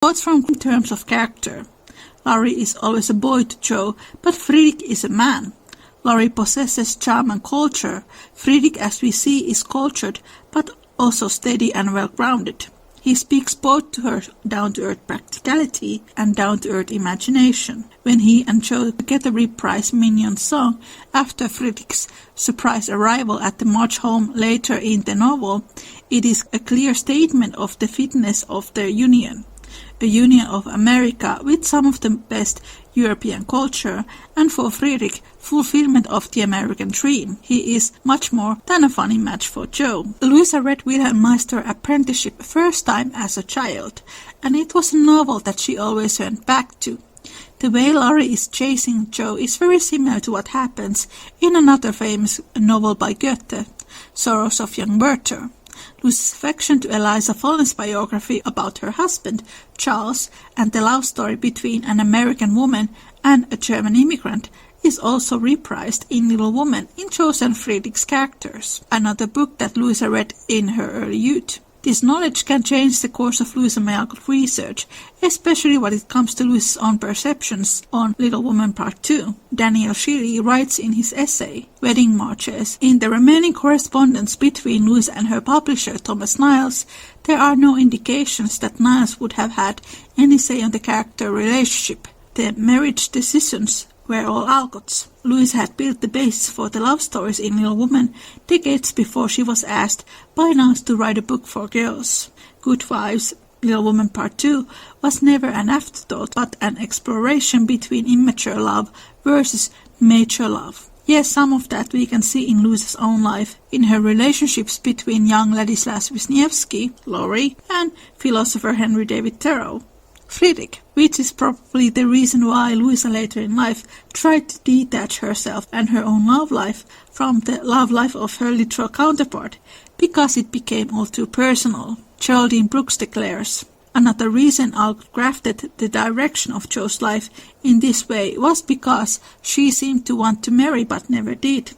Quotes from in terms of character. Laurie is always a boy to Joe, but Friedrich is a man. Laurie possesses charm and culture. Friedrich, as we see, is cultured, but also steady and well-grounded. He speaks both to her down-to-earth practicality and down-to-earth imagination. When he and Joe together reprise Minion's song after Friedrich's surprise arrival at the march home later in the novel, it is a clear statement of the fitness of their union. A union of America with some of the best European culture, and for Friedrich, fulfillment of the American dream. He is much more than a funny match for Joe. Louisa read Wilhelm Meister Apprenticeship first time as a child, and it was a novel that she always went back to. The way Laurie is chasing Joe is very similar to what happens in another famous novel by Goethe, Sorrows of Young Werther. Lucy's affection to Eliza Fallen's biography about her husband, Charles, and the love story between an American woman and a German immigrant is also reprised in Little Woman in Joe's and Friedrich's characters, another book that Louisa read in her early youth. This knowledge can change the course of Louisa May Alcott research, especially when it comes to Louisa's own perceptions on Little Woman Part 2. Daniel Shirley writes in his essay, Wedding Marches, in the remaining correspondence between Louisa and her publisher Thomas Niles, there are no indications that Niles would have had any say on the character relationship. The marriage decisions were all Alcott's. Louisa had built the basis for the love stories in Little Woman decades before she was asked by Niles to write a book for girls. Good Wives, Little Woman Part 2 was never an afterthought but an exploration between immature love versus mature love. Yes, some of that we can see in Louisa's own life, in her relationships between young Ladislas Wisniewski, Laurie, and philosopher Henry David Thoreau. Friedrich, which is probably the reason why Louisa later in life tried to detach herself and her own love life from the love life of her literal counterpart, because it became all too personal. Geraldine Brooks declares, another reason Alcott crafted the direction of Joe's life in this way was because she seemed to want to marry but never did.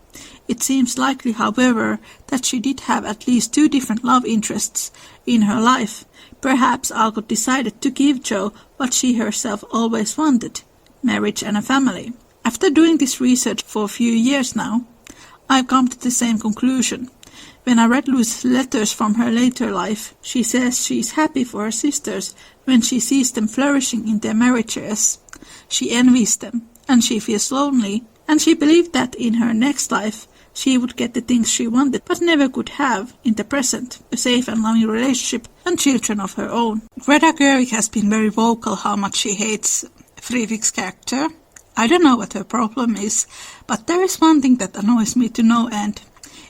It seems likely, however, that she did have at least two different love interests in her life. Perhaps Alcott decided to give Joe what she herself always wanted, marriage and a family. After doing this research for a few years now, I've come to the same conclusion. When I read Louisa's letters from her later life, she says she is happy for her sisters when she sees them flourishing in their marriages. She envies them, and she feels lonely, and she believed that in her next life she would get the things she wanted but never could have in the present, a safe and loving relationship and children of her own. Greta Gerwig has been very vocal how much she hates Friedrich's character. I don't know what her problem is, but there is one thing that annoys me to no end.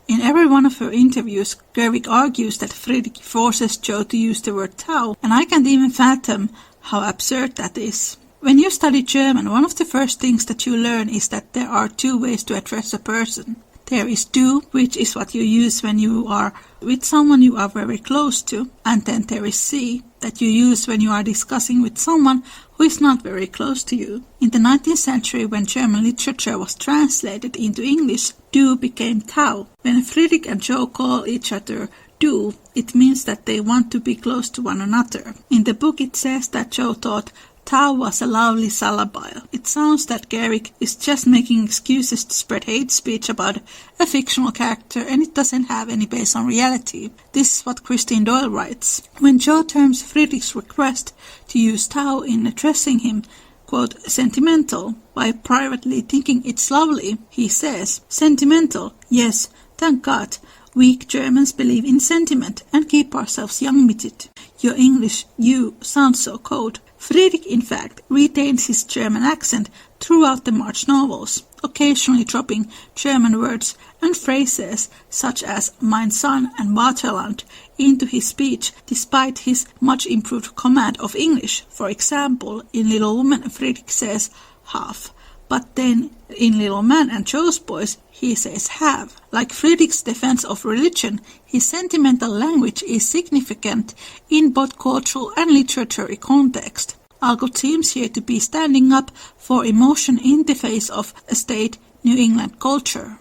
In every one of her interviews, Gerwig argues that Friedrich forces Joe to use the word Tau, and I can't even fathom how absurd that is. When you study German, one of the first things that you learn is that there are two ways to address a person. There is du, which is what you use when you are with someone you are very close to, and then there is sie, that you use when you are discussing with someone who is not very close to you. In the 19th century, when German literature was translated into English, du became Tau. When Friedrich and Joe call each other du, it means that they want to be close to one another. In the book it says that Joe thought Tau was a lovely salabile. It sounds that Gerwig is just making excuses to spread hate speech about a fictional character, and it doesn't have any base on reality. This is what Christine Doyle writes. When Joe terms Friedrich's request to use Tau in addressing him, quote, sentimental, while privately thinking it's lovely, he says, sentimental, yes, thank God. Weak Germans believe in sentiment and keep ourselves young with it. Your English, you, sounds so cold. Friedrich, in fact, retains his German accent throughout the March novels, occasionally dropping German words and phrases such as mein Son and Vaterland into his speech despite his much improved command of English. For example, in Little Woman, Friedrich says half, but then in Little Man and Joe's Boys, he says have. Like Friedrich's defense of religion, his sentimental language is significant in both cultural and literary context. Alcott seems here to be standing up for emotion in the face of a staid New England culture.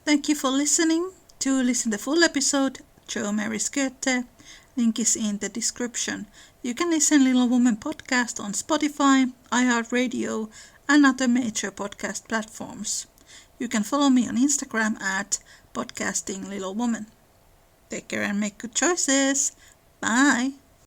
Thank you for listening. To listen to the full episode, Joe marries Goethe. Link is in the description. You can listen Little Woman podcast on Spotify, iHeartRadio, and other major podcast platforms. You can follow me on Instagram at podcastinglittlewoman. Take care and make good choices. Bye.